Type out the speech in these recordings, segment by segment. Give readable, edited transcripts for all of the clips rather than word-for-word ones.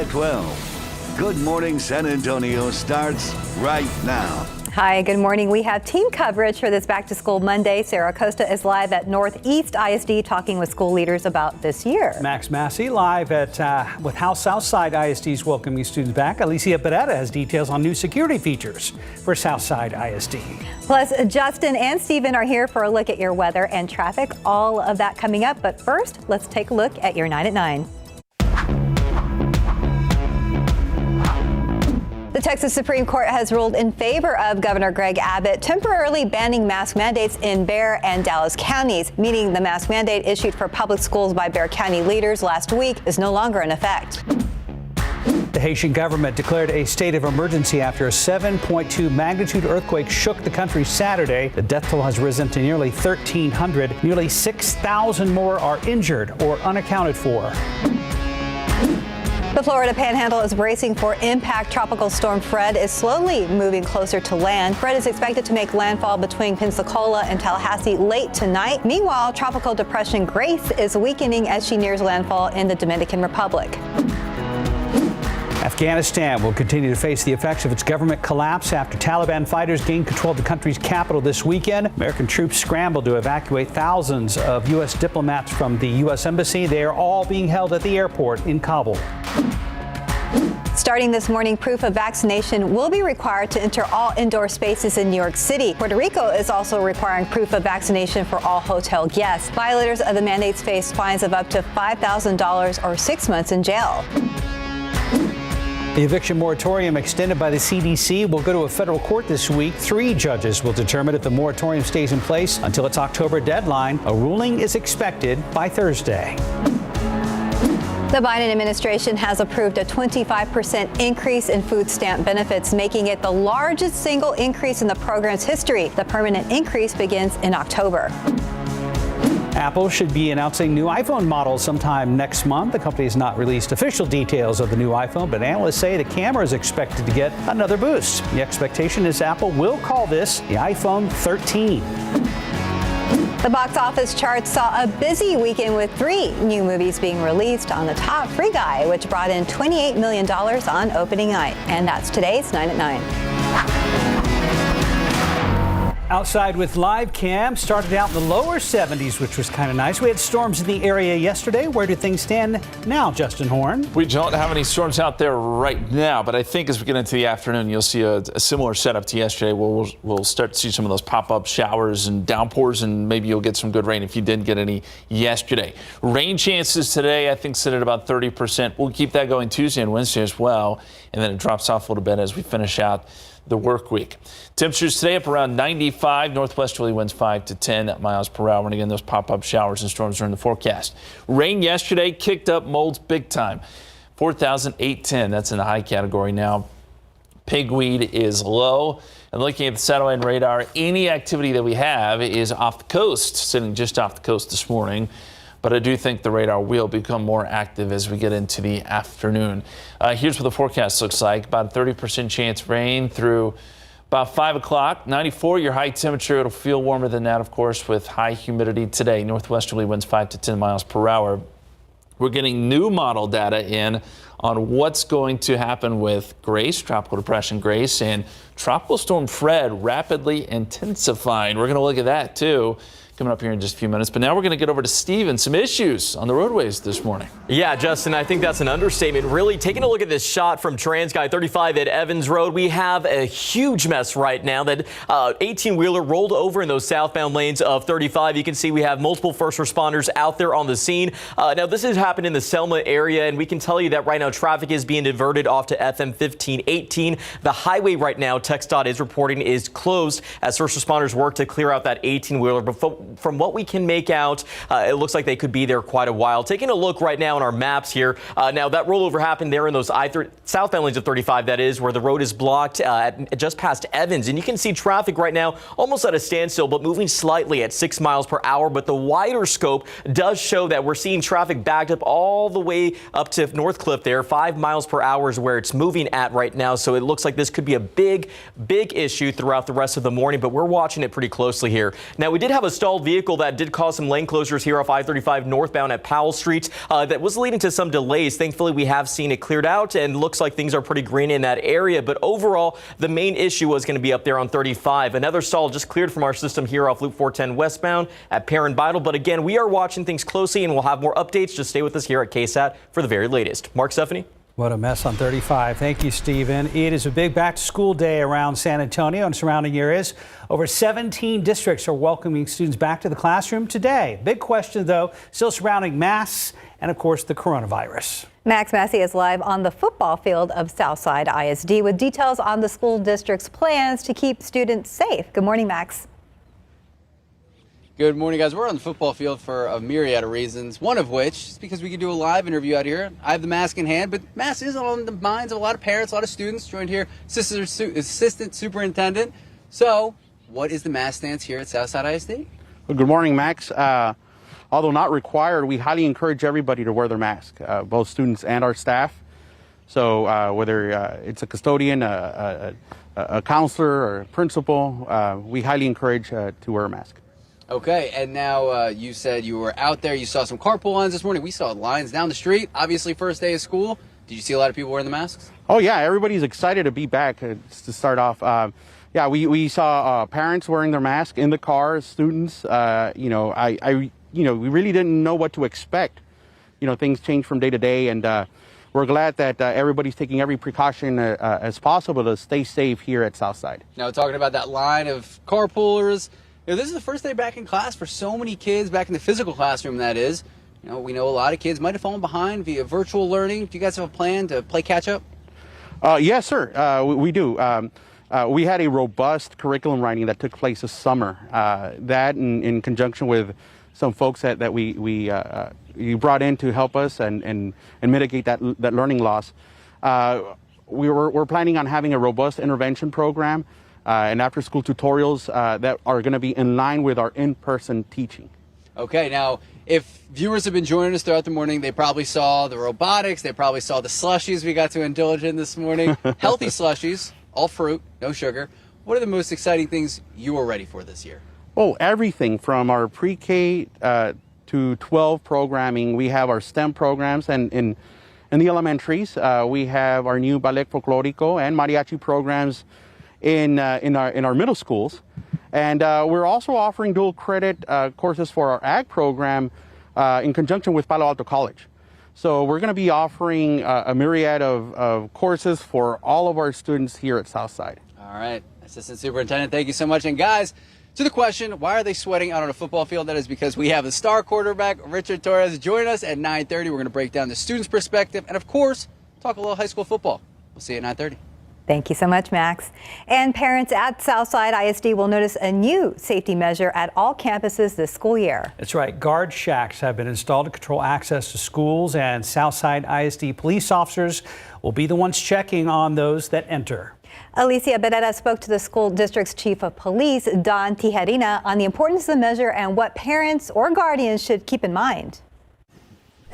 at 12. Good Morning San Antonio starts right now. Hi, good morning. We have team coverage for this Back to School Monday. Sarah Costa is live at Northeast ISD talking with school leaders about this year. Max Massey live at with how Southside ISD is welcoming students back. Alicia Beretta has details on new security features for Southside ISD. Plus, Justin and Stephen are here for a look at your weather and traffic. All of that coming up. But first, let's take a look at your 9 at 9. The Texas Supreme Court has ruled in favor of Governor Greg Abbott temporarily banning mask mandates in Bexar and Dallas counties, meaning the mask mandate issued for public schools by Bexar County leaders last week is no longer in effect. The Haitian government declared a state of emergency after a 7.2 magnitude earthquake shook the country Saturday. The death toll has risen to nearly 1,300. Nearly 6,000 more are injured or unaccounted for. The Florida Panhandle is bracing for impact. Tropical storm Fred is slowly moving closer to land. Fred is expected to make landfall between Pensacola and Tallahassee late tonight. Meanwhile, Tropical Depression Grace is weakening as she nears landfall in the Dominican Republic. Afghanistan will continue to face the effects of its government collapse after Taliban fighters gained control of the country's capital this weekend. American troops scrambled to evacuate thousands of U.S. diplomats from the U.S. Embassy. They are all being held at the airport in Kabul. Starting this morning, proof of vaccination will be required to enter all indoor spaces in New York City. Puerto Rico is also requiring proof of vaccination for all hotel guests. Violators of the mandates face fines of up to $5,000 or 6 months in jail. The eviction moratorium extended by the CDC will go to a federal court this week. 3 judges will determine if the moratorium stays in place until its October deadline. A ruling is expected by Thursday. The Biden administration has approved a 25% increase in food stamp benefits, making it the largest single increase in the program's history. The permanent increase begins in October. Apple should be announcing new iPhone models sometime next month. The company has not released official details of the new iPhone, but analysts say the camera is expected to get another boost. The expectation is Apple will call this the iPhone 13. The box office chart saw a busy weekend with 3 new movies being released. On the top, Free Guy, which brought in $28 million on opening night. And that's today's 9 at 9. Outside with live cam, started out in the lower 70s, which was kind of nice. We had storms in the area yesterday. Where do things stand now, Justin Horn? We don't have any storms out there right now, but I think as we get into the afternoon, you'll see a similar setup to yesterday. We'll start to see some of those pop-up showers and downpours, and maybe you'll get some good rain if you didn't get any yesterday. Rain chances today, I think, sit at about 30%. We'll keep that going Tuesday and Wednesday as well, and then it drops off a little bit as we finish out the work week. Temperatures today up around 95, northwesterly winds 5 to 10 miles per hour. And again, those pop-up showers and storms are in the forecast. Rain yesterday kicked up molds big time. 4,810, that's in the high category now. Pigweed is low. And looking at the satellite radar, any activity that we have is off the coast, sitting just off the coast this morning. But I do think the radar will become more active as we get into the afternoon. Here's what the forecast looks like. About a 30% chance rain through about 5 o'clock. 94, your high temperature. It'll feel warmer than that, of course, with high humidity today. Northwesterly winds 5 to 10 miles per hour. We're getting new model data in on what's going to happen with Grace, Tropical Depression Grace, and Tropical Storm Fred rapidly intensifying. We're going to look at that, too, coming up here in just a few minutes. But now we're going to get over to Steve and some issues on the roadways this morning. Yeah, Justin, I think that's an understatement. Really, taking a look at this shot from TransGuide 35 at Evans Road, we have a huge mess right now. That 18-wheeler rolled over in those southbound lanes of 35. You can see we have multiple first responders out there on the scene. Now, this has happened in the Selma area, and we can tell you that right now traffic is being diverted off to FM 1518. The highway right now, TxDOT is reporting, is closed as first responders work to clear out that 18-wheeler. But from what we can make out, it looks like they could be there quite a while. Taking a look right now on our maps here. Now, that rollover happened there in those southbound lanes of 35, that is, where the road is blocked just past Evans. And you can see traffic right now almost at a standstill, but moving slightly at 6 miles per hour. But the wider scope does show that we're seeing traffic backed up all the way up to Northcliffe there. 5 miles per hour is where it's moving at right now. So it looks like this could be a big issue throughout the rest of the morning, but we're watching it pretty closely here. Now, we did have a stall stalled vehicle that did cause some lane closures here off I-35 northbound at Powell Street. That was leading to some delays. Thankfully, we have seen it cleared out and looks like things are pretty green in that area. But overall, the main issue was going to be up there on 35. Another stall just cleared from our system here off Loop 410 westbound at Perrin Vital. But again, we are watching things closely and we'll have more updates. Just stay with us here at KSAT for the very latest. Mark, Stephanie. What a mess on 35. Thank you, Stephen. It is a big back-to-school day around San Antonio and surrounding areas. Over 17 districts are welcoming students back to the classroom today. Big question, though, still surrounding masks and, of course, the coronavirus. Max Massey is live on the football field of Southside ISD with details on the school district's plans to keep students safe. Good morning, Max. Good morning, guys. We're on the football field for a myriad of reasons, one of which is because we can do a live interview out here. I have the mask in hand, but mask is on the minds of a lot of parents, a lot of students. Joined here, Assistant Superintendent. So, what is the mask stance here at Southside ISD? Well, good morning, Max. Although not required, we highly encourage everybody to wear their mask, both students and our staff. So whether it's a custodian, a counselor, or a principal, we highly encourage to wear a mask. Okay, and now you said you were out there, you saw some carpool lines this morning. We saw lines down the street, obviously first day of school. Did you see a lot of people wearing the masks? Oh yeah, everybody's excited to be back. To start off, yeah, we saw parents wearing their mask in the cars, students. We really didn't know what to expect. Things change from day to day, and we're glad that everybody's taking every precaution as possible to stay safe here at Southside. Now, talking about that line of carpoolers, this is the first day back in class for so many kids, back in the physical classroom, that is. We know a lot of kids might have fallen behind via virtual learning. Do you guys have a plan to play catch up? Yes, sir. We do. We had a robust curriculum writing that took place this summer. That in conjunction with some folks that we brought in to help us and mitigate that learning loss. We're planning on having a robust intervention program and after-school tutorials that are going to be in line with our in-person teaching. Okay, now, if viewers have been joining us throughout the morning, they probably saw the robotics, they probably saw the slushies we got to indulge in this morning. Healthy slushies, all fruit, no sugar. What are the most exciting things you are ready for this year? Oh, everything from our pre-K to 12 programming. We have our STEM programs, and in the elementaries, we have our new ballet folklorico and mariachi programs in our middle schools. And we're also offering dual credit courses for our ag program in conjunction with Palo Alto College. So we're going to be offering a myriad of courses for all of our students here at Southside. All right, Assistant Superintendent, thank you so much. And guys, to the question, why are they sweating out on a football field? That is because we have the star quarterback, Richard Torres, join us at 9:30. We're going to break down the students' perspective and, of course, talk a little high school football. We'll see you at 9:30. Thank you so much, Max. And parents at Southside ISD will notice a new safety measure at all campuses this school year. That's right. Guard shacks have been installed to control access to schools, and Southside ISD police officers will be the ones checking on those that enter. Alicia Beretta spoke to the school district's chief of police, Don Tijerina, on the importance of the measure and what parents or guardians should keep in mind.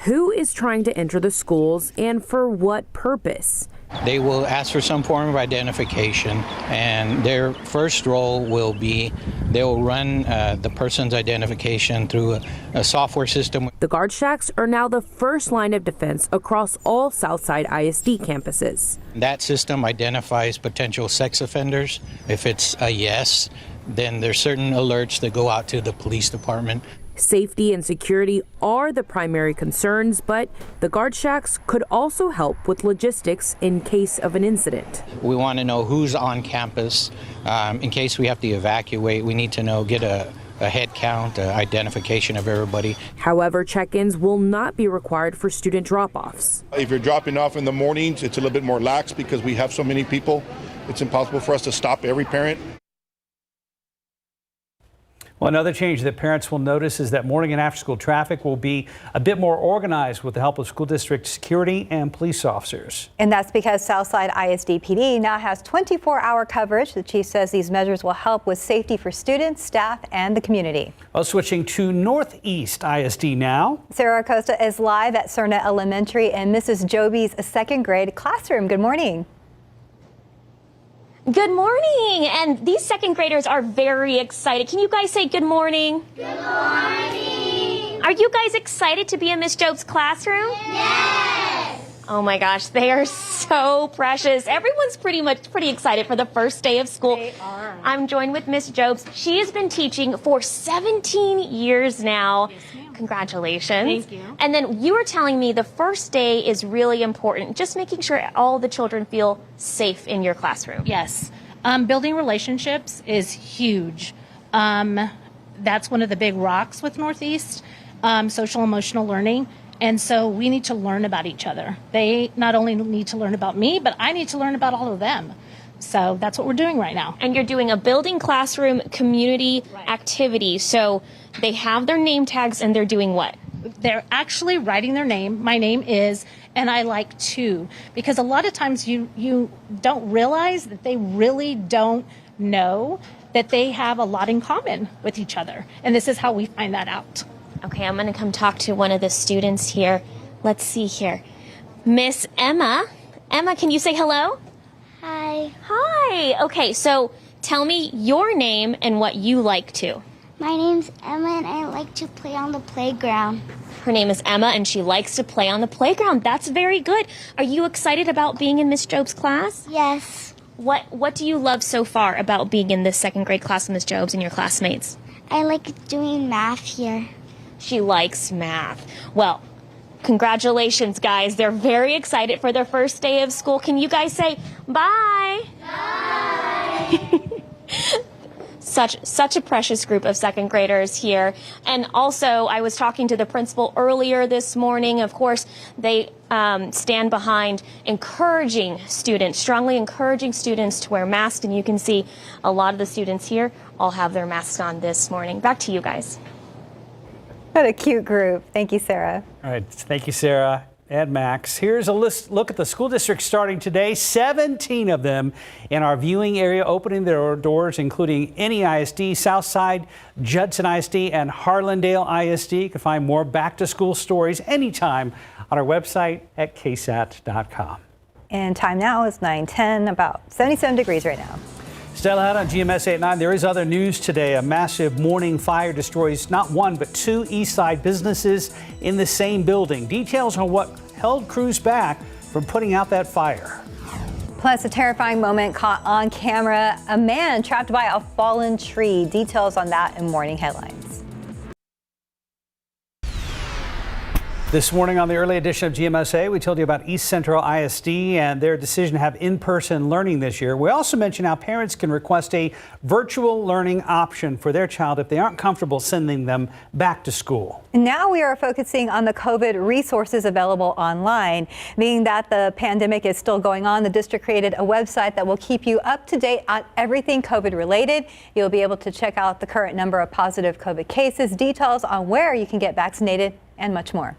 Who is trying to enter the schools and for what purpose? They will ask for some form of identification, and their first role will be they will run the person's identification through a software system. The guard shacks are now the first line of defense across all Southside ISD campuses. That system identifies potential sex offenders. If it's a yes, then there's certain alerts that go out to the police department. Safety and security are the primary concerns, but the guard shacks could also help with logistics in case of an incident. We want to know who's on campus. In case we have to evacuate, we need to get a head count, identification of everybody. However, check-ins will not be required for student drop-offs. If you're dropping off in the mornings, it's a little bit more lax because we have so many people. It's impossible for us to stop every parent. Well, another change that parents will notice is that morning and after school traffic will be a bit more organized with the help of school district security and police officers. And that's because Southside ISD PD now has 24-hour coverage. The chief says these measures will help with safety for students, staff, and the community. Well, switching to Northeast ISD now. Sarah Acosta is live at Cerna Elementary in Mrs. Joby's second grade classroom. Good morning. Good morning. And these second graders are very excited. Can you guys say good morning? Good morning. Are you guys excited to be in Miss Job's classroom? Yes. Oh my gosh, they are so precious. Everyone's pretty excited for the first day of school. They are. I'm joined with Miss Jobs. She has been teaching for 17 years now. Yes, ma'am. Congratulations. Thank you. And then you were telling me the first day is really important, just making sure all the children feel safe in your classroom. Yes. Building relationships is huge. That's one of the big rocks with Northeast, social emotional learning. And so we need to learn about each other. They not only need to learn about me, but I need to learn about all of them. So that's what we're doing right now. And you're doing a building classroom community activity. So they have their name tags and they're doing what? They're actually writing their name. My name is, and I like to, because a lot of times you don't realize that they really don't know that they have a lot in common with each other. And this is how we find that out. Okay, I'm going to come talk to one of the students here. Let's see here. Miss Emma. Emma, can you say hello? Hi. Hi. Okay, so tell me your name and what you like to. My name's Emma and I like to play on the playground. Her name is Emma and she likes to play on the playground. That's very good. Are you excited about being in Miss Job's class? Yes. What do you love so far about being in this second grade class with Miss Job's and your classmates? I like doing math here. She likes math. Well, congratulations, guys. They're very excited for their first day of school. Can you guys say bye? Bye. Such a precious group of second graders here. And also, I was talking to the principal earlier this morning. Of course, they stand behind encouraging students, strongly encouraging students to wear masks. And you can see a lot of the students here all have their masks on this morning. Back to you guys. What a cute group. Thank you, Sarah. All right. Thank you, Sarah and Max. Here's a look at the school districts starting today. 17 of them in our viewing area opening their doors, including NE ISD, Southside, Judson ISD, and Harlandale ISD. You can find more back-to-school stories anytime on our website at KSAT.com. And time now is 9:10, about 77 degrees right now. Stella out on GMSA at 9. There is other news today. A massive morning fire destroys not one, but two East Side businesses in the same building. Details on what held crews back from putting out that fire. Plus, a terrifying moment caught on camera. A man trapped by a fallen tree. Details on that in morning headlines. This morning on the early edition of GMSA, we told you about East Central ISD and their decision to have in-person learning this year. We also mentioned how parents can request a virtual learning option for their child if they aren't comfortable sending them back to school. Now we are focusing on the COVID resources available online. Being that the pandemic is still going on, the district created a website that will keep you up to date on everything COVID related. You'll be able to check out the current number of positive COVID cases, details on where you can get vaccinated, and much more.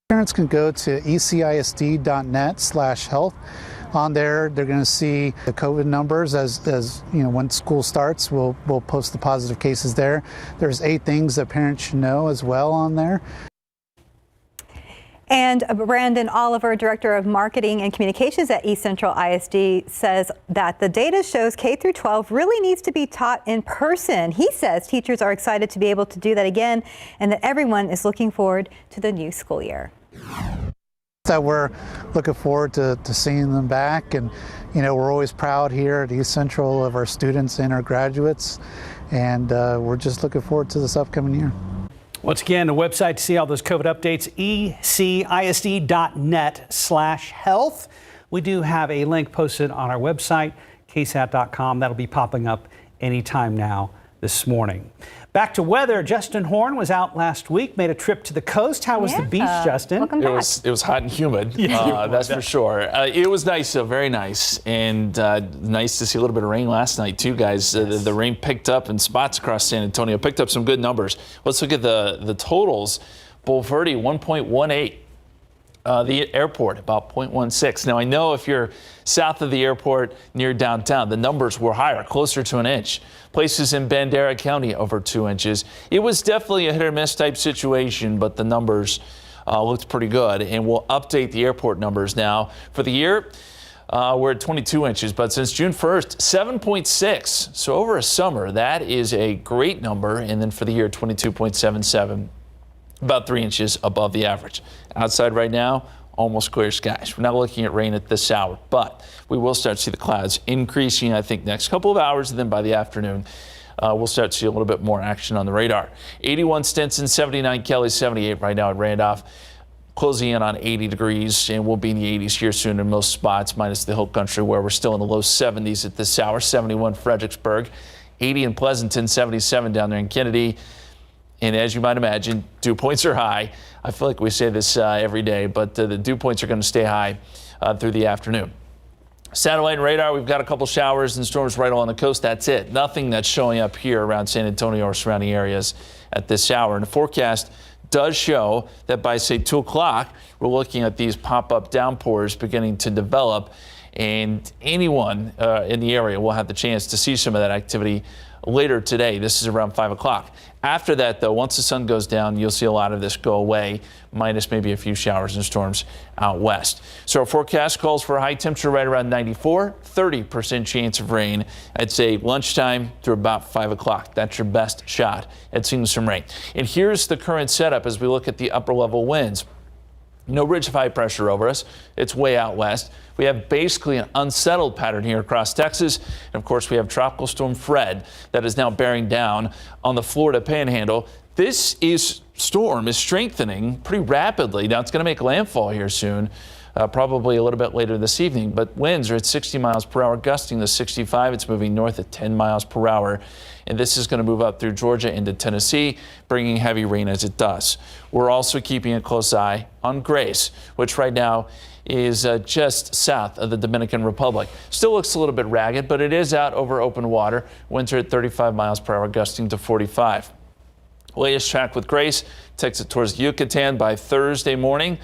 Parents can go to ecisd.net/health. On there, they're going to see the COVID numbers as you know, when school starts, we'll post the positive cases there. There's 8 things that parents should know as well on there. And Brandon Oliver, Director of Marketing and Communications at East Central ISD, says that the data shows K through 12 really needs to be taught in person. He says teachers are excited to be able to do that again and that everyone is looking forward to the new school year. That we're looking forward to seeing them back, and you know, we're always proud here at East Central of our students and our graduates, and we're just looking forward to this upcoming year. Once again, the website to see all those COVID updates, ecisd.net/health. We do have a link posted on our website, ksat.com. That'll be popping up anytime now this morning. Back to weather. Justin Horn was out last week, made a trip to the coast. How was the beach, Justin? Welcome back. It was hot and humid. That's for sure. It was nice, though, very nice, and nice to see a little bit of rain last night too, guys. Yes. The rain picked up in spots across San Antonio. Picked up some good numbers. Let's look at the totals. Bulverde 1.18. The airport about 0.16. Now I know if you're south of the airport near downtown, the numbers were higher, closer to an inch. Places in Bandera County over 2 inches. It was definitely a hit or miss type situation, but the numbers looked pretty good. And we'll update the airport numbers now for the year. We're at 22 inches, but since June 1st, 7.6. So over a summer, that is a great number. And then for the year, 22.77, about 3 inches above the average. Outside right now, almost clear skies. We're not looking at rain at this hour, but we will start to see the clouds increasing, I think, next couple of hours, and then by the afternoon, we'll start to see a little bit more action on the radar. 81 Stinson, 79 Kelly, 78 right now at Randolph. Closing in on 80 degrees, and we'll be in the 80s here soon in most spots, minus the hill country where we're still in the low 70s at this hour. 71 Fredericksburg, 80 in Pleasanton, 77 down there in Kennedy. And as you might imagine, dew points are high. I feel like we say this every day, but the dew points are going to stay high through the afternoon. Satellite and radar, we've got a couple showers and storms right along the coast. That's it. Nothing that's showing up here around San Antonio or surrounding areas at this hour. And the forecast does show that by, say, 2 o'clock, we're looking at these pop-up downpours beginning to develop. And anyone in the area will have the chance to see some of that activity later today. This is around 5 o'clock. After that, though, once the sun goes down, you'll see a lot of this go away, minus maybe a few showers and storms out west. So our forecast calls for a high temperature right around 94, 30% chance of rain. I'd say lunchtime through about 5 o'clock. That's your best shot at seeing some rain. And here's the current setup as we look at the upper level winds. No ridge of high pressure over us. It's way out west. We have basically an unsettled pattern here across Texas. And of course, we have Tropical Storm Fred that is now bearing down on the Florida Panhandle. This storm is strengthening pretty rapidly. Now, it's going to make landfall here soon, probably a little bit later this evening. But winds are at 60 miles per hour, gusting to 65. It's moving north at 10 miles per hour. And this is going to move up through Georgia into Tennessee, bringing heavy rain as it does. We're also keeping a close eye on Grace, which right now is just south of the Dominican Republic. Still looks a little bit ragged, but it is out over open water. Winds are at 35 miles per hour, gusting to 45. Latest track with Grace takes it towards Yucatan by Thursday morning,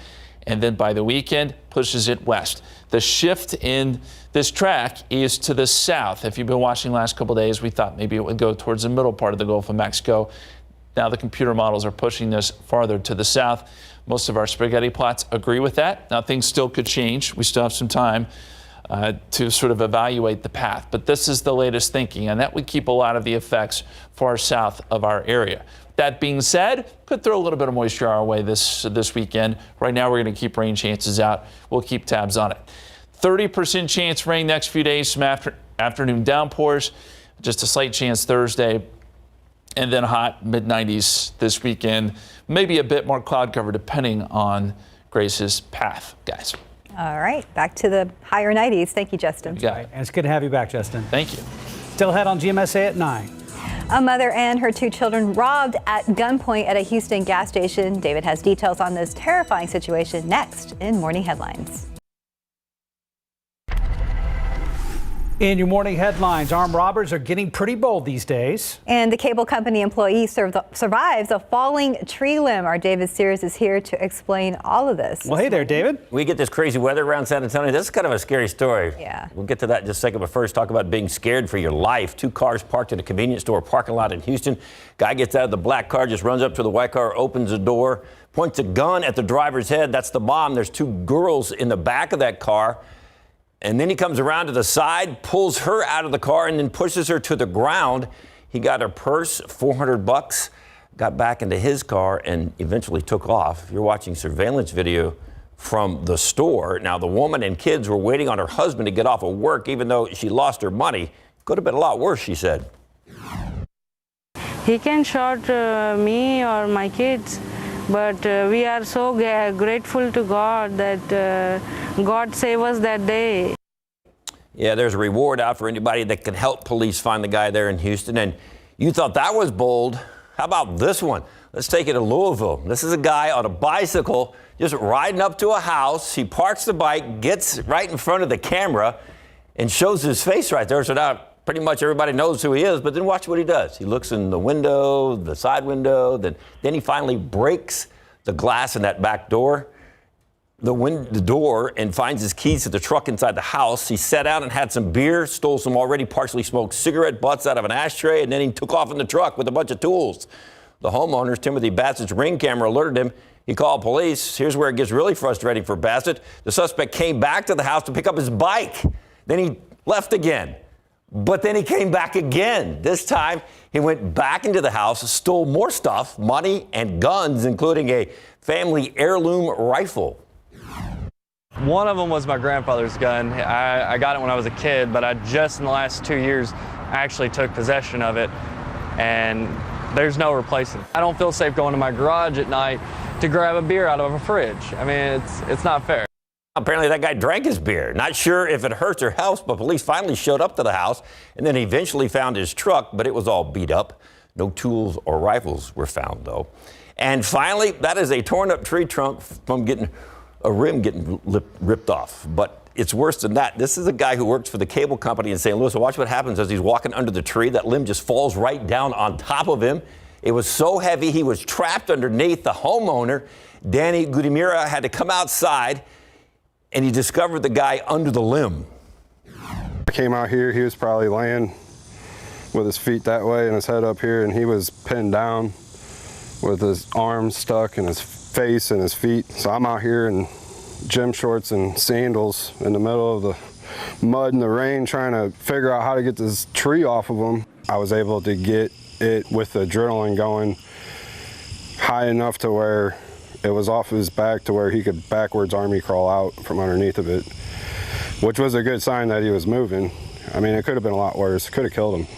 and then by the weekend pushes it west. The shift in this track is to the south. If you've been watching the last couple of days, we thought maybe it would go towards the middle part of the Gulf of Mexico. Now the computer models are pushing this farther to the south. Most of our spaghetti plots agree with that. Now things still could change. We still have some time to sort of evaluate the path. But this is the latest thinking, and that would keep a lot of the effects far south of our area. That being said, could throw a little bit of moisture our way this weekend. Right now, we're going to keep rain chances out. We'll keep tabs on it. 30% chance rain next few days, some afternoon downpours. Just a slight chance Thursday, and then hot mid-90s this weekend. Maybe a bit more cloud cover depending on Grace's path, guys. All right, back to the higher 90s. Thank you, Justin. And it's good to have you back, Justin. Thank you. Still ahead on GMSA at 9. A mother and her 2 children robbed at gunpoint at a Houston gas station. David has details on this terrifying situation next in Morning Headlines. In your morning headlines, armed robbers are getting pretty bold these days. And the cable company employee survives a falling tree limb. Our David Sears is here to explain all of this. Well, hey there, David. We get this crazy weather around San Antonio. This is kind of a scary story. Yeah. We'll get to that in just a second, but first talk about being scared for your life. 2 cars parked in a convenience store parking lot in Houston. Guy gets out of the black car, just runs up to the white car, opens the door, points a gun at the driver's head. That's the bomb. There's 2 girls in the back of that car. And then he comes around to the side, pulls her out of the car, and then pushes her to the ground. He got her purse, $400, got back into his car, and eventually took off. You're watching surveillance video from the store. Now, the woman and kids were waiting on her husband to get off of work, even though she lost her money. Could have been a lot worse, she said. He can shoot me or my kids, but we are so grateful to God that God saved us that day. Yeah, there's a reward out for anybody that can help police find the guy there in Houston. And you thought that was bold. How about this one? Let's take it to Louisville. This is a guy on a bicycle just riding up to a house. He parks the bike, gets right in front of the camera, and shows his face right there. So now pretty much everybody knows who he is. But then watch what he does. He looks in the window, the side window. Then he finally breaks the glass in that back door. The door, and finds his keys to the truck inside the house. He sat down and had some beer, stole some already partially smoked cigarette butts out of an ashtray, and then he took off in the truck with a bunch of tools. The homeowner's Timothy Bassett's Ring camera alerted him. He called police. Here's where it gets really frustrating for Bassett. The suspect came back to the house to pick up his bike. Then he left again. But then he came back again. This time, he went back into the house, stole more stuff, money and guns, including a family heirloom rifle. One of them was my grandfather's gun. I got it when I was a kid, but I just in the last 2 years actually took possession of it, and there's no replacing it. I don't feel safe going to my garage at night to grab a beer out of a fridge. I mean, it's not fair. Apparently that guy drank his beer. Not sure if it hurts or helps, but police finally showed up to the house and then eventually found his truck, but it was all beat up. No tools or rifles were found, though. And finally, that is a torn up tree trunk from getting a rim getting ripped off. But it's worse than that. This is a guy who works for the cable company in St. Louis. So watch what happens as he's walking under the tree. That limb just falls right down on top of him. It was so heavy, he was trapped underneath. The homeowner, Danny Gudimira, had to come outside, and he discovered the guy under the limb. I came out here, he was probably laying with his feet that way and his head up here, and he was pinned down with his arms stuck in his face and his feet. So I'm out here in gym shorts and sandals in the middle of the mud and the rain trying to figure out how to get this tree off of him. I was able to get it with the adrenaline going high enough to where it was off his back to where he could backwards army crawl out from underneath of it, which was a good sign that he was moving. I mean, it could have been a lot worse. It could have killed him.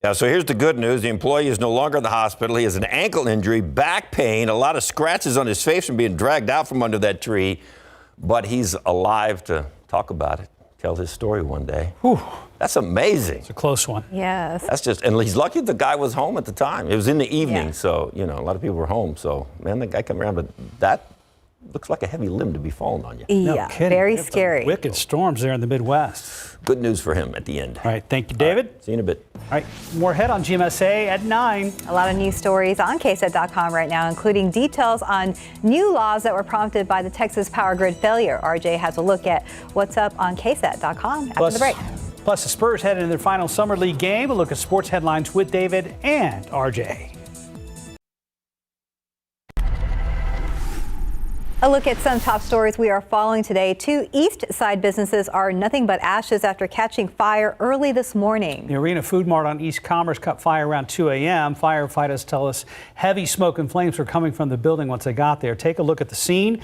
Yeah, so here's the good news. The employee is no longer in the hospital. He has an ankle injury, back pain, a lot of scratches on his face from being dragged out from under that tree, but he's alive to talk about it, tell his story one day. Whew. That's amazing. It's a close one. Yes. That's just, and he's lucky the guy was home at the time. It was in the evening, so, you know, a lot of people were home. So, man, the guy came around, but that looks like a heavy limb to be falling on you. Yeah, very scary. Wicked storms there in the Midwest. Good news for him at the end. All right, thank you, David. Right, see you in a bit. All right, more ahead on GMSA at 9. A lot of news stories on KSAT.com right now, including details on new laws that were prompted by the Texas power grid failure. RJ has a look at what's up on KSAT.com after the break. Plus, the Spurs head into their final Summer League game. A look at sports headlines with David and RJ. A look at some top stories we are following today. 2 East Side businesses are nothing but ashes after catching fire early this morning. The Arena Food Mart on East Commerce caught fire around 2 a.m. Firefighters tell us heavy smoke and flames were coming from the building once they got there. Take a look at the scene.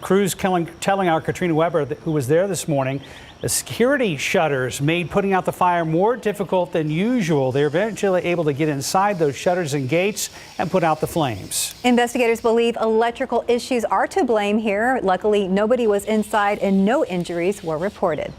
Crews telling our Katrina Weber, who was there this morning, the security shutters made putting out the fire more difficult than usual. They were eventually able to get inside those shutters and gates and put out the flames. Investigators believe electrical issues are to blame here. Luckily, nobody was inside and no injuries were reported.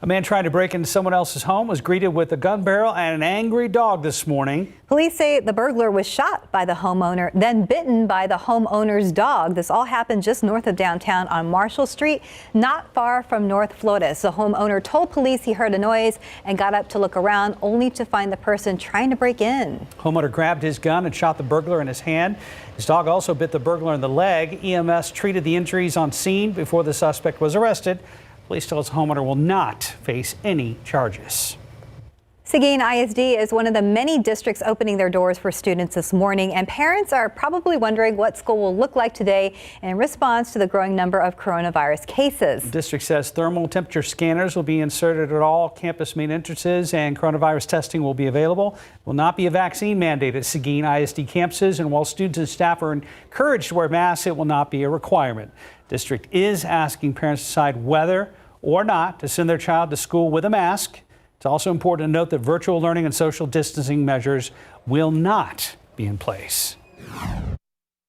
A man trying to break into someone else's home was greeted with a gun barrel and an angry dog this morning. Police say the burglar was shot by the homeowner, then bitten by the homeowner's dog. This all happened just north of downtown on Marshall Street, not far from North Flores. The homeowner told police he heard a noise and got up to look around, only to find the person trying to break in. Homeowner grabbed his gun and shot the burglar in his hand. His dog also bit the burglar in the leg. EMS treated the injuries on scene before the suspect was arrested. Police tell us the homeowner will not face any charges. Seguin ISD is one of the many districts opening their doors for students this morning, and parents are probably wondering what school will look like today in response to the growing number of coronavirus cases. The district says thermal temperature scanners will be inserted at all campus main entrances and coronavirus testing will be available. It will not be a vaccine mandate at Seguin ISD campuses, and while students and staff are encouraged to wear masks, it will not be a requirement. District is asking parents to decide whether or not to send their child to school with a mask. It's also important to note that virtual learning and social distancing measures will not be in place.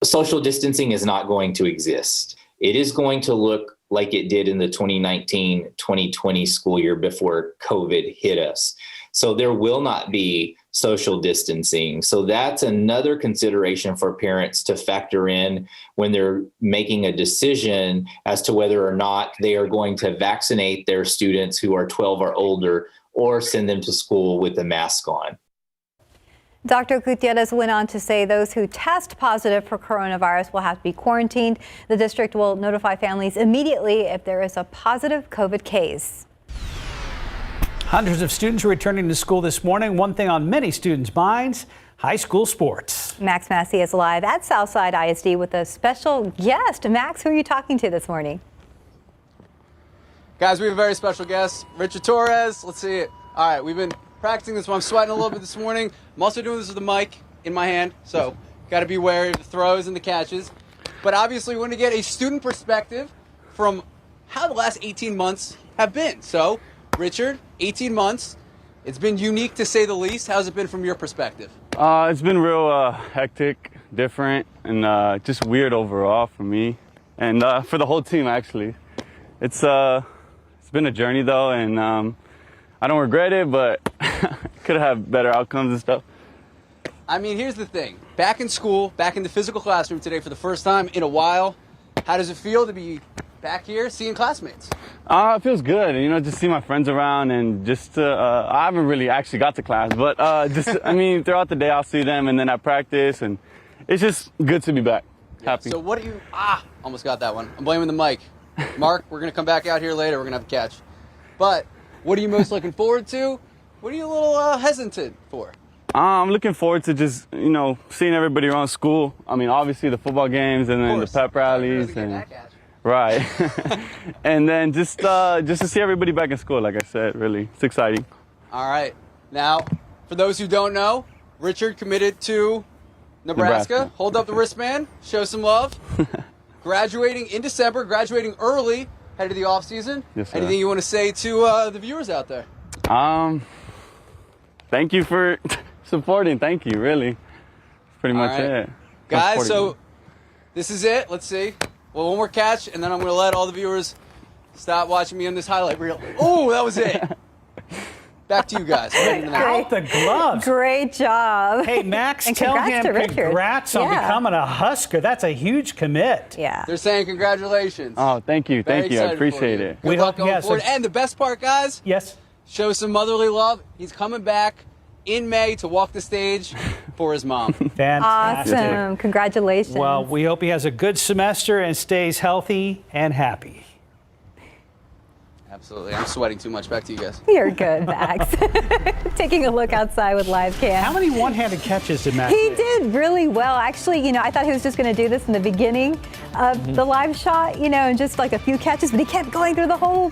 Social distancing is not going to exist. It is going to look like it did in the 2019-2020 school year before COVID hit us. So there will not be social distancing. So that's another consideration for parents to factor in when they're making a decision as to whether or not they are going to vaccinate their students who are 12 or older or send them to school with a mask on. Dr. Gutierrez went on to say those who test positive for coronavirus will have to be quarantined. The district will notify families immediately if there is a positive COVID case. Hundreds of students are returning to school this morning. One thing on many students' minds, high school sports. Max Massey is live at Southside ISD with a special guest. Max, who are you talking to this morning? Guys, we have a very special guest, Richard Torres. Let's see it. All right, we've been practicing this one. I'm sweating a little bit this morning. I'm also doing this with the mic in my hand, so got to be wary of the throws and the catches. But obviously, we want to get a student perspective from how the last 18 months have been. So, Richard, 18 months. It's been unique to say the least. How's it been from your perspective? It's been real hectic, different, and just weird overall for me and for the whole team, actually. It's been a journey, though, and I don't regret it, but could have had better outcomes and stuff. I mean, here's the thing. Back in school, back in the physical classroom today for the first time in a while. How does it feel to be back here seeing classmates? It feels good, just see my friends around and just I haven't really actually got to class, but throughout the day I'll see them and then at practice, and it's just good to be back. Happy. So what do you, almost got that one. I'm blaming the mic. Mark, we're going to come back out here later. We're going to have a catch. But what are you most looking forward to? What are you a little hesitant for? I'm looking forward to just, seeing everybody around school. I mean, obviously the football games and then the pep rallies. Right. And then just to see everybody back in school, like I said, really. It's exciting. All right. Now, for those who don't know, Richard committed to Nebraska. Hold up the wristband. Show some love. Graduating in December, graduating early, headed to the off season. Yes, sir. Anything you want to say to the viewers out there? Thank you for supporting. Thank you, really. That's pretty much it. Guys, so this is it. Let's see. Well, one more catch, and then I'm going to let all the viewers stop watching me on this highlight reel. Oh, that was it. Back to you guys. Out the gloves. Great job. Hey, Max, and tell him to Richard. Congrats on becoming a Husker. That's a huge commit. Yeah. They're saying congratulations. Oh, thank you. Thank you. I appreciate it. Good luck going forward. And the best part, guys. Yes. Show some motherly love. He's coming back in May to walk the stage for his mom. Fantastic. Awesome. Congratulations. Well, we hope he has a good semester and stays healthy and happy. Absolutely. I'm sweating too much. Back to you guys. You're good, Max. Taking a look outside with live cam. How many one-handed catches did Max He do? did really well. Actually, I thought he was just going to do this in the beginning of the live shot, and just like a few catches, but he kept going through the whole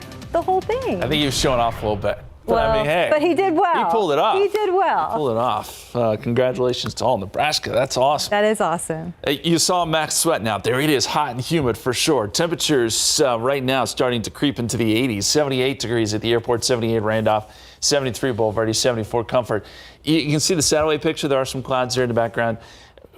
thing. I think he was showing off a little bit. But well, I mean, hey. But he did well. He pulled it off. He did well. He pulled it off. Congratulations to all Nebraska. That's awesome. That is awesome. You saw Max sweating out there. It is hot and humid for sure. Temperatures right now starting to creep into the 80s. 78 degrees at the airport, 78 Randolph, 73 Boulevardy, 74 Comfort. You can see the satellite picture. There are some clouds there in the background.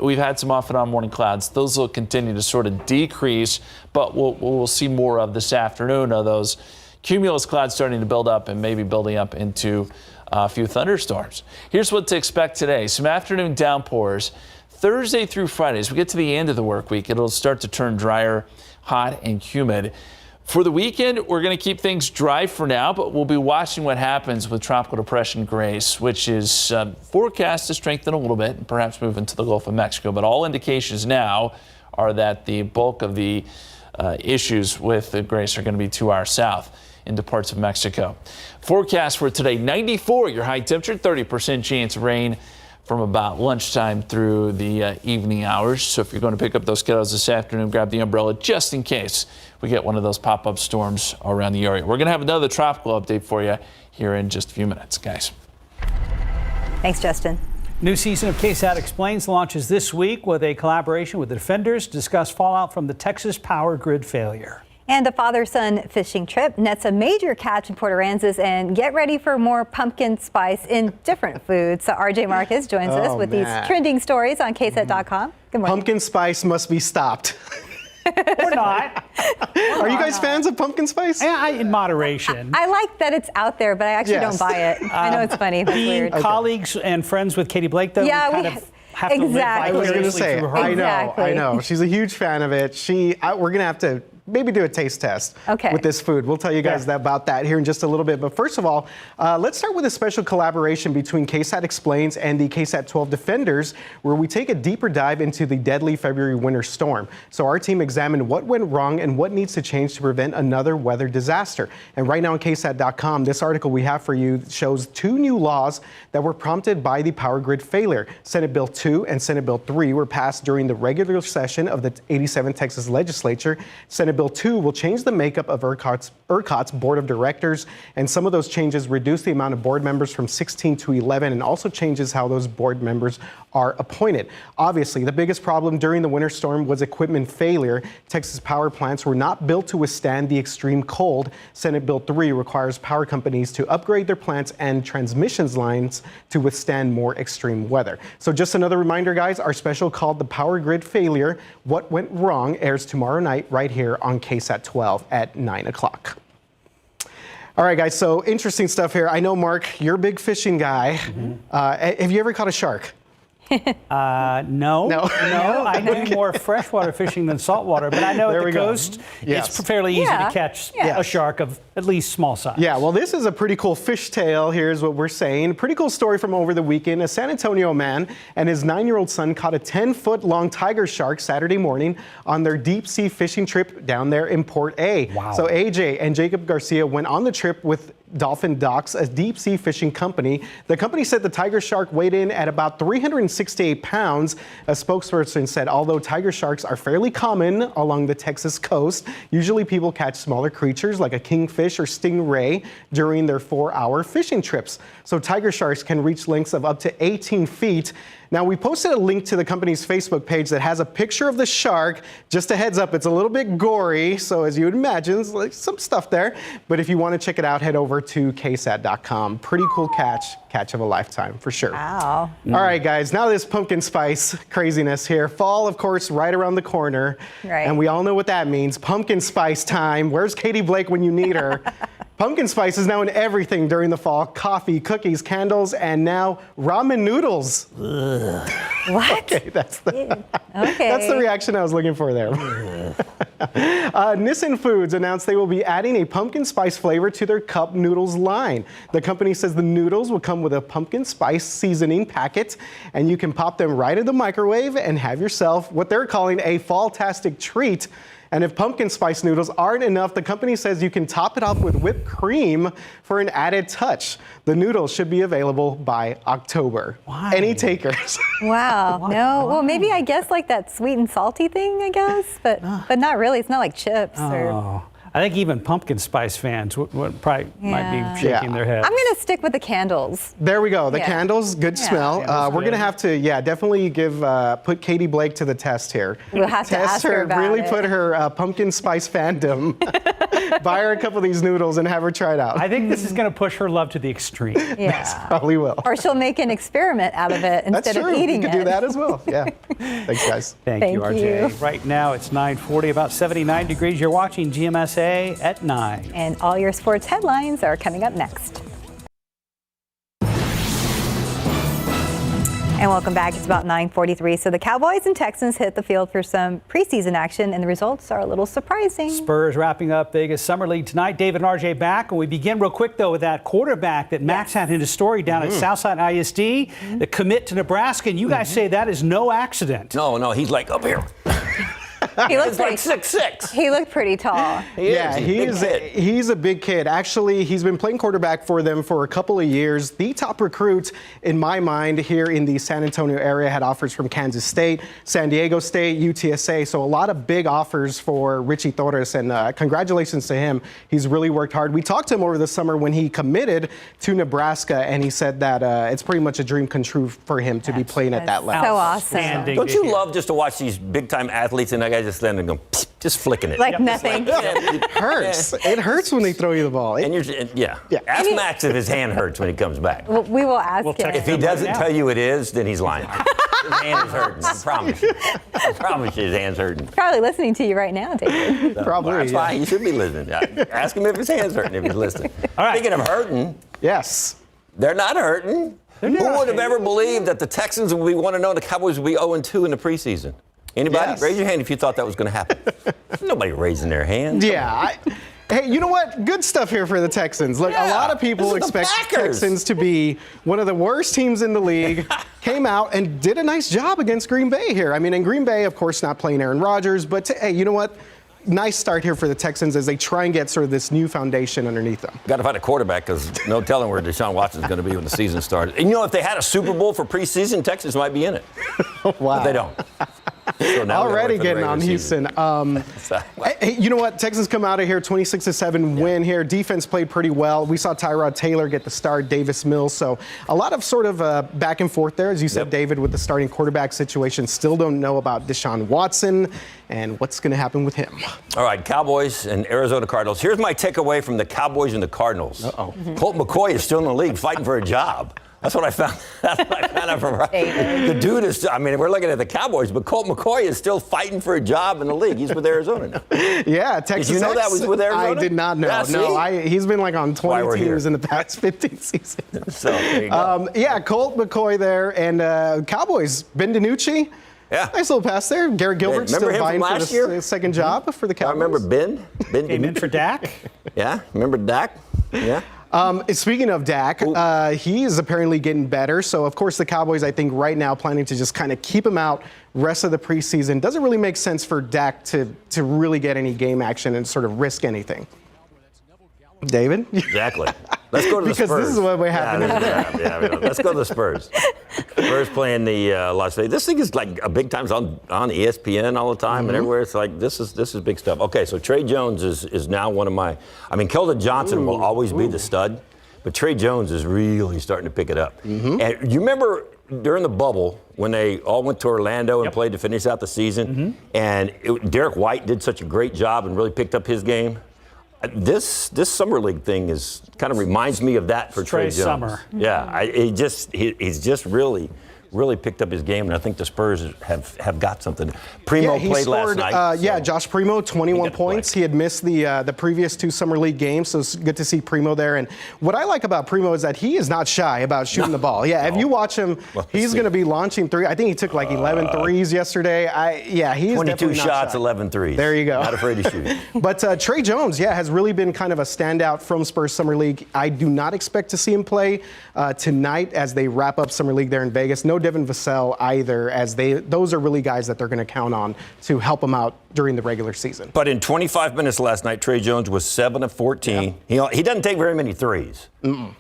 We've had some off and on morning clouds. Those will continue to sort of decrease, but we'll see more of this afternoon of those cumulus clouds starting to build up and maybe building up into a few thunderstorms. Here's what to expect today. Some afternoon downpours Thursday through Friday. As we get to the end of the work week, it'll start to turn drier, hot, and humid. For the weekend, we're going to keep things dry for now, but we'll be watching what happens with Tropical Depression Grace, which is forecast to strengthen a little bit and perhaps move into the Gulf of Mexico. But all indications now are that the bulk of the issues with the Grace are going to be to our south into parts of Mexico. Forecast for today, 94 your high temperature, 30% chance of rain from about lunchtime through the evening hours. So if you're going to pick up those kiddos this afternoon, grab the umbrella just in case we get one of those pop-up storms around the area. We're going to have another tropical update for you here in just a few minutes, guys. Thanks, Justin. New season of KSAT Explains launches this week with a collaboration with the Defenders to discuss fallout from the Texas power grid failure. And a father-son fishing trip nets a major catch in Port Aransas, and get ready for more pumpkin spice in different foods. So RJ Marquez joins us with these trending stories on KSAT.com. Good morning. Pumpkin spice must be stopped. Or not. Are you guys fans of pumpkin spice? Yeah, in moderation. I like that it's out there, but I actually don't buy it. I know it's funny. That's weird. Colleagues and friends with Katie Blake, though, yeah, we have to live I was going to say, through her. I know. She's a huge fan of it. We're going to have to maybe do a taste test with this food. We'll tell you guys about that here in just a little bit. But first of all, let's start with a special collaboration between KSAT Explains and the KSAT 12 Defenders, where we take a deeper dive into the deadly February winter storm. So our team examined what went wrong and what needs to change to prevent another weather disaster. And right now on KSAT.com, this article we have for you shows 2 new laws that were prompted by the power grid failure. Senate Bill 2 and Senate Bill 3 were passed during the regular session of the 87th Texas legislature. Senate Bill 2 will change the makeup of ERCOT's board of directors, and some of those changes reduce the amount of board members from 16 to 11 and also changes how those board members are appointed. Obviously, the biggest problem during the winter storm was equipment failure. Texas power plants were not built to withstand the extreme cold. Senate Bill 3 requires power companies to upgrade their plants and transmissions lines to withstand more extreme weather. So just another reminder, guys, our special called The Power Grid Failure, What Went Wrong airs tomorrow night right here on KSAT 12 at 9 o'clock. All right, guys, so interesting stuff here. I know, Mark, you're a big fishing guy. Have you ever caught a shark? No. I do more freshwater fishing than saltwater, but I know at the coast, it's fairly easy to catch a shark of at least small size. Yeah, well, this is a pretty cool fishtail. Here's what we're saying. Pretty cool story from over the weekend. A San Antonio man and his 9-year-old son caught a 10-foot-long tiger shark Saturday morning on their deep-sea fishing trip down there in Port A. Wow. So AJ and Jacob Garcia went on the trip with Dolphin Docks, a deep-sea fishing company. The company said the tiger shark weighed in at about 368 pounds. A spokesperson said although tiger sharks are fairly common along the Texas coast, usually people catch smaller creatures like a kingfish or stingray during their 4-hour fishing trips. So tiger sharks can reach lengths of up to 18 feet. Now, we posted a link to the company's Facebook page that has a picture of the shark. Just a heads up, it's a little bit gory, so as you would imagine, there's like some stuff there. But if you want to check it out, head over to KSAT.com. Pretty cool catch of a lifetime, for sure. Wow. All right, guys, now this pumpkin spice craziness here. Fall, of course, right around the corner. Right. And we all know what that means. Pumpkin spice time. Where's Katie Blake when you need her? Pumpkin spice is now in everything during the fall. Coffee, cookies, candles, and now ramen noodles. What? Okay, that's the reaction I was looking for there. Nissin Foods announced they will be adding a pumpkin spice flavor to their cup noodles line. The company says the noodles will come with a pumpkin spice seasoning packet, and you can pop them right in the microwave and have yourself what they're calling a fall-tastic treat. And if pumpkin spice noodles aren't enough, the company says you can top it off with whipped cream for an added touch. The noodles should be available by October. Why? Any takers? Wow. No. Well, maybe I guess like that sweet and salty thing, I guess, but not really. It's not like chips or. I think even pumpkin spice fans would probably might be shaking their heads. I'm going to stick with the candles. There we go. The candles, good smell. We're going to have to, definitely put Katie Blake to the test here. We'll have to ask her about really it. Put her pumpkin spice fandom. Buy her a couple of these noodles and have her try it out. I think this is going to push her love to the extreme. Yeah. Probably will. Or she'll make an experiment out of it instead of eating it. You could do that as well. Yeah. Thanks, guys. Thank you, RJ. Right now it's 9:40, about 79 degrees. You're watching GMSA at 9. And all your sports headlines are coming up next. And welcome back. It's about 9:43. So the Cowboys and Texans hit the field for some preseason action, and the results are a little surprising. Spurs wrapping up Vegas Summer League tonight. David and RJ back. And we begin real quick, though, with that quarterback that Max had in his story down at Southside ISD, the commit to Nebraska. And you guys say that is no accident. No, he's like up here. He looks like 6'6". He looked pretty tall. He's a big kid. Actually, he's been playing quarterback for them for a couple of years. The top recruit, in my mind, here in the San Antonio area had offers from Kansas State, San Diego State, UTSA. So a lot of big offers for Richie Torres, and congratulations to him. He's really worked hard. We talked to him over the summer when he committed to Nebraska, and he said that it's pretty much a dream come true for him to be playing at that level. So awesome. Don't you love just to watch these big-time athletes and that guy just stand and go, just flicking it. Like nothing. It hurts. It hurts when they throw you the ball. Ask Max if his hand hurts when he comes back. Well, we will ask him. If he doesn't tell you it is, then he's lying. His hand is hurting. I promise you. I promise you his hand's hurting. Probably listening to you right now, David. Probably. That's fine. He should be listening. Ask him if his hand's hurting if he's listening. All right. Speaking of hurting. Yes. They're not hurting. Who would have ever believed that the Texans would be 1-0 and the Cowboys would be 0-2 in the preseason? Anybody? Yes. Raise your hand if you thought that was going to happen. Nobody raising their hand. Yeah. Hey, you know what? Good stuff here for the Texans. Look, a lot of people expect Texans to be one of the worst teams in the league. Came out and did a nice job against Green Bay here. I mean, in Green Bay, of course, not playing Aaron Rodgers, but hey, you know what? Nice start here for the Texans as they try and get sort of this new foundation underneath them. Got to find a quarterback because no telling where Deshaun Watson's going to be when the season starts. And you know, if they had a Super Bowl for preseason, Texas might be in it. Wow. But they don't. So Already getting on Houston. Hey, you know what? Texans come out of here 26-7 win here. Defense played pretty well. We saw Tyrod Taylor get the start, Davis Mills. So a lot of sort of back and forth there, as you said, David, with the starting quarterback situation. Still don't know about Deshaun Watson and what's going to happen with him. All right, Cowboys and Arizona Cardinals. Here's my takeaway from the Cowboys and the Cardinals. Colt McCoy is still in the league fighting for a job. That's what I found. That's what I found out from the dude is. I mean, we're looking at the Cowboys, but Colt McCoy is still fighting for a job in the league. He's with Arizona now. Yeah, Texas. Did you know that was with Arizona? I did not know. Yeah, no, he's been like on 20 teams in the past 15 seasons. So there you go. Yeah, Colt McCoy there, and Cowboys. Ben DiNucci. Yeah. Nice little pass there. Garrett Gilbert still vying for the second job for the Cowboys. I remember Ben. Came in for Dak. Yeah, remember Dak? Yeah. Speaking of Dak, he is apparently getting better. So, of course, the Cowboys, I think, right now planning to just kind of keep him out rest of the preseason. Doesn't really make sense for Dak to really get any game action and sort of risk anything. David? Exactly. Let's go to the Spurs. Because this is what we have. Let's go to the Spurs. Spurs playing the Las Vegas. This thing is like a big time. It's on ESPN all the time and everywhere. It's like this is big stuff. Okay, so Trey Jones is now one of my. I mean, Keldon Johnson will always be the stud, but Trey Jones is really starting to pick it up. And you remember during the bubble when they all went to Orlando and played to finish out the season, and Derek White did such a great job and really picked up his game. This summer league thing is kind of reminds me of that for Trey Jones. Summer. Yeah, he's just really picked up his game, and I think the Spurs have got something. Primo played scored, last night. Josh Primo, 21 points. He had missed the previous two summer league games, so it's good to see Primo there. And what I like about Primo is that he is not shy about shooting the ball. Yeah, if you watch him, he's going to be launching three. I think he took like 11 threes yesterday. He's 22 shots, not shy. 11 threes. There you go. Not afraid to shoot. But Trey Jones, has really been kind of a standout from Spurs Summer League. I do not expect to see him play tonight as they wrap up Summer League there in Vegas. No Devin Vassell either, as those are really guys that they're going to count on to help them out during the regular season. But in 25 minutes last night, Trey Jones was 7 of 14. Yeah. He doesn't take very many threes.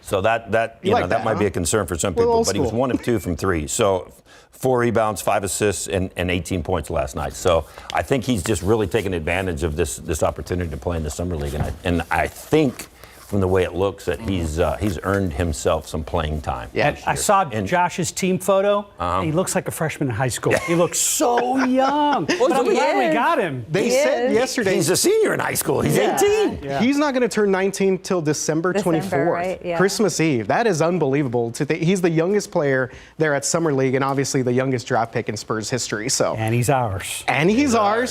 So that might be a concern for some people. But he was 1 of 2 from 3. So 4 rebounds, 5 assists, and 18 points last night. So I think he's just really taken advantage of this opportunity to play in the Summer League. And I think from the way it looks that he's earned himself some playing time. Yeah, I saw Josh's team photo. He looks like a freshman in high school. He looks so young. But I'm glad we got him. They said yesterday he's a senior in high school. He's 18. Yeah. He's not going to turn 19 till December 24th, right? Yeah. Christmas Eve. That is unbelievable. He's the youngest player there at Summer League, and obviously the youngest draft pick in Spurs history. So and he's ours.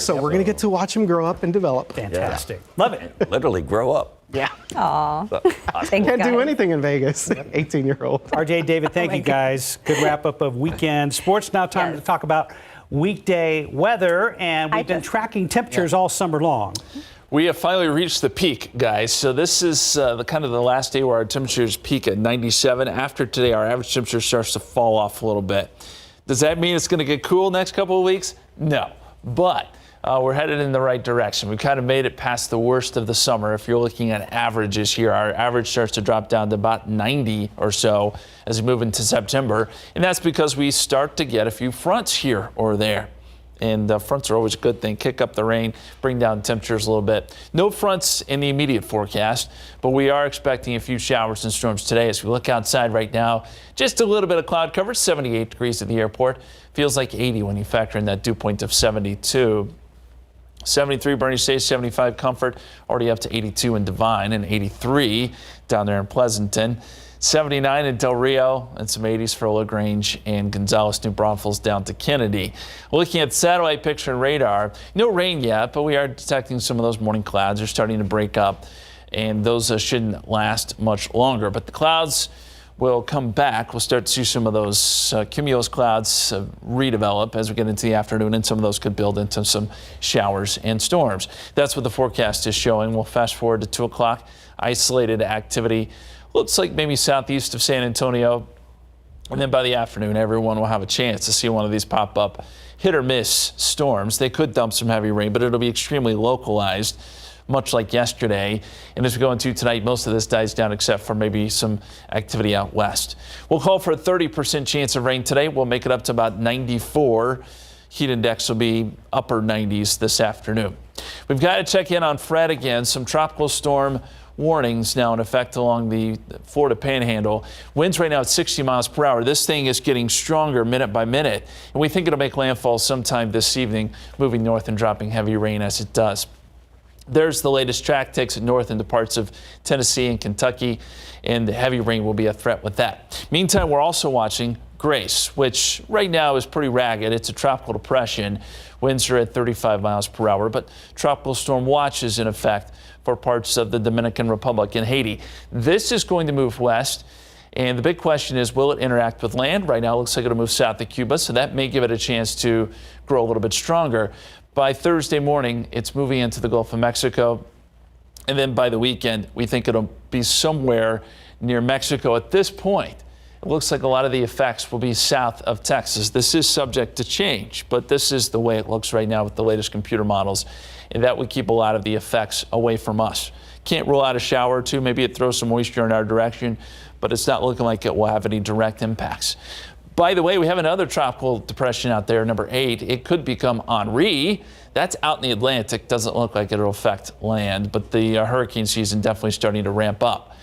So we're going to get to watch him grow up and develop. Fantastic. Love it. Literally grow up. Yeah. Aw. Can't do anything in Vegas. 18-year-old. RJ, David, thank you guys. Good wrap up of weekend sports. Now time to talk about weekday weather, and we've been tracking temperatures all summer long. We have finally reached the peak, guys. So this is the kind of the last day where our temperatures peak at 97. After today, our average temperature starts to fall off a little bit. Does that mean it's going to get cool next couple of weeks? No, but we're headed in the right direction. We've kind of made it past the worst of the summer. If you're looking at averages here, our average starts to drop down to about 90 or so as we move into September. And that's because we start to get a few fronts here or there. And fronts are always a good thing. Kick up the rain, bring down temperatures a little bit. No fronts in the immediate forecast, but we are expecting a few showers and storms today. As we look outside right now, just a little bit of cloud cover, 78 degrees at the airport. Feels like 80 when you factor in that dew point of 72. 73 Bernie State, 75 Comfort, already up to 82 in Devine, and 83 down there in Pleasanton. 79 in Del Rio, and some 80s for LaGrange and Gonzales, New Braunfels down to Kennedy. Looking at satellite picture and radar, no rain yet, but we are detecting some of those morning clouds. They're starting to break up, and those shouldn't last much longer. But the clouds will come back. We'll start to see some of those cumulus clouds redevelop as we get into the afternoon, and some of those could build into some showers and storms. That's what the forecast is showing. We'll fast forward to 2 o'clock. Isolated activity looks like maybe southeast of San Antonio. And then by the afternoon, everyone will have a chance to see one of these pop up hit or miss storms. They could dump some heavy rain, but it'll be extremely localized, much like yesterday. And as we go into tonight, most of this dies down except for maybe some activity out west. We'll call for a 30% chance of rain today. We'll make it up to about 94. Heat index will be upper 90s this afternoon. We've got to check in on Fred again. Some tropical storm warnings now in effect along the Florida Panhandle. Winds right now at 60 miles per hour. This thing is getting stronger minute by minute, and we think it'll make landfall sometime this evening, moving north and dropping heavy rain as it does. There's the latest track, takes it north into parts of Tennessee and Kentucky, and the heavy rain will be a threat with that. Meantime, we're also watching Grace, which right now is pretty ragged. It's a tropical depression. Winds are at 35 miles per hour, but tropical storm watch is in effect for parts of the Dominican Republic and Haiti. This is going to move west, and the big question is, will it interact with land? Right now, it looks like it'll move south to Cuba, so that may give it a chance to grow a little bit stronger. By Thursday morning, it's moving into the Gulf of Mexico. And then by the weekend, we think it'll be somewhere near Mexico. At this point, it looks like a lot of the effects will be south of Texas. This is subject to change, but this is the way it looks right now with the latest computer models. And that would keep a lot of the effects away from us. Can't rule out a shower or two. Maybe it throws some moisture in our direction, but it's not looking like it will have any direct impacts. By the way, we have another tropical depression out there, number 8. It could become Henri. That's out in the Atlantic. Doesn't look like it'll affect land, but the hurricane season definitely starting to ramp up.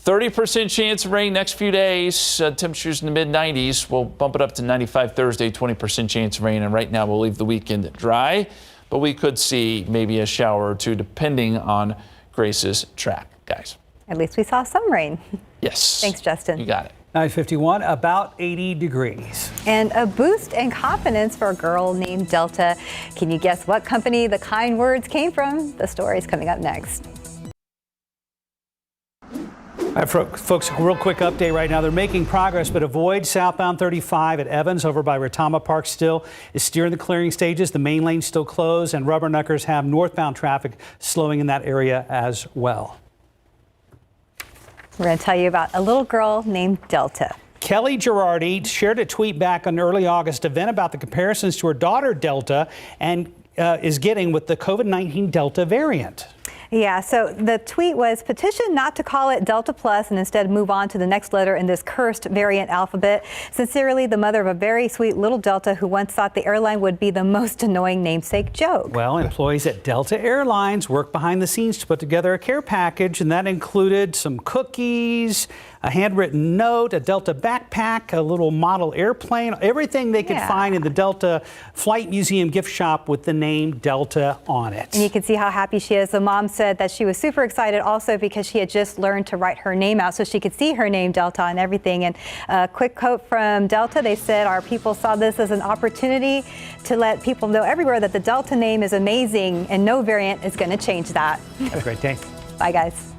30% chance of rain next few days. Temperatures in the mid-90s. We'll bump it up to 95 Thursday, 20% chance of rain. And right now we'll leave the weekend dry, but we could see maybe a shower or two depending on Grace's track, guys. At least we saw some rain. Yes. Thanks, Justin. You got it. 9:51, about 80 degrees. And a boost in confidence for a girl named Delta. Can you guess what company the kind words came from? The story's coming up next. All right, folks, a real quick update right now. They're making progress, but avoid southbound 35 at Evans over by Retama Park still is steering the clearing stages. The main lane's still closed, and rubberneckers have northbound traffic slowing in that area as well. We're going to tell you about a little girl named Delta. Kelly Girardi shared a tweet back on an early August event about the comparisons to her daughter Delta and is getting with the COVID-19 Delta variant. Yeah, so the tweet was petition not to call it Delta Plus and instead move on to the next letter in this cursed variant alphabet. Sincerely, the mother of a very sweet little Delta who once thought the airline would be the most annoying namesake joke. Well, employees at Delta Airlines worked behind the scenes to put together a care package, and that included some cookies, a handwritten note, a Delta backpack, a little model airplane, everything they could find in the Delta Flight Museum gift shop with the name Delta on it. And you can see how happy she is. The mom said that she was super excited also because she had just learned to write her name out so she could see her name Delta and everything. And a quick quote from Delta, they said, our people saw this as an opportunity to let people know everywhere that the Delta name is amazing and no variant is going to change that. Have a great day. Bye, guys.